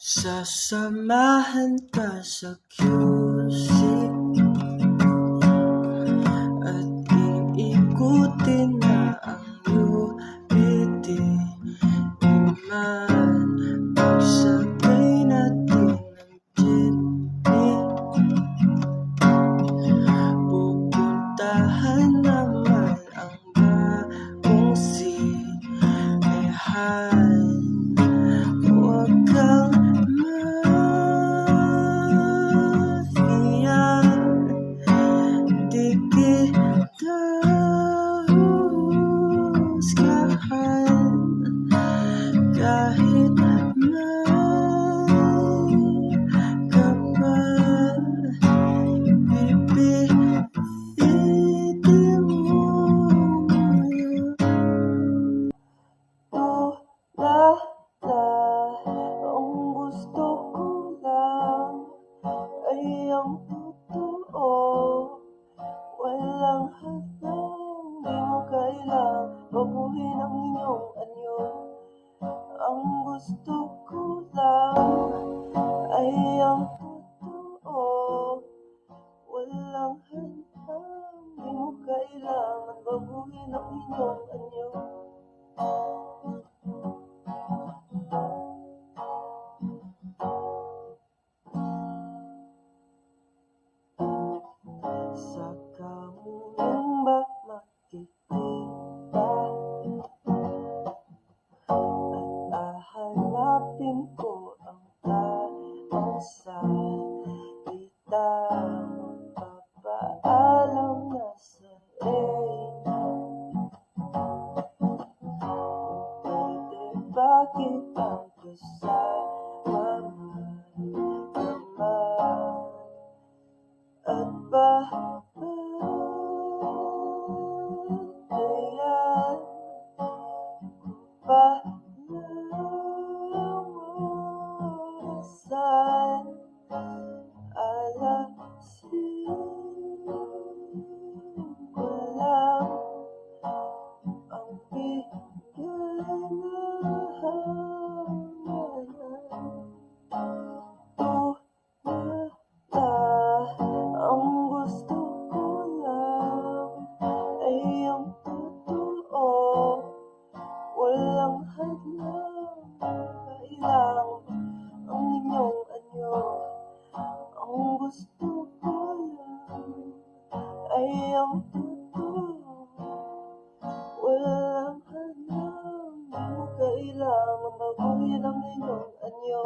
Sasamahan ka sa QC at iikutin na ang UPT. Iman pagsabay natin ng jeepney. Pupuntahan naman ang bagong sinehan. Huwag kang mahiya, di kita husgahan. Kahit may kapal, pipilitin mo ngayon. Ang gusto ko lang ay ang totoo. Walang hadlang, di mo kailang baguhin ang inyong anyo. Ang gusto ko lang ay ang totoo. Walang hadlang, di mo kailangan baguhin ang inyong anyo. Saka mo lang ba makikita at hahanapin ko ang tamang salita. Magpapaalam na sa reyna. Pwede ba kitang kasama naman at babatayan pa ng orasan? Alasin ko lang ang bigyan na hangalan. Ang gusto ko lang ay ang totoo. Walang hadlang, kailang ang inyong anyo. Ang gusto ko lang ay ang totoo. Walang hadlang, di mo kailangan baguhin ang inyong anyo.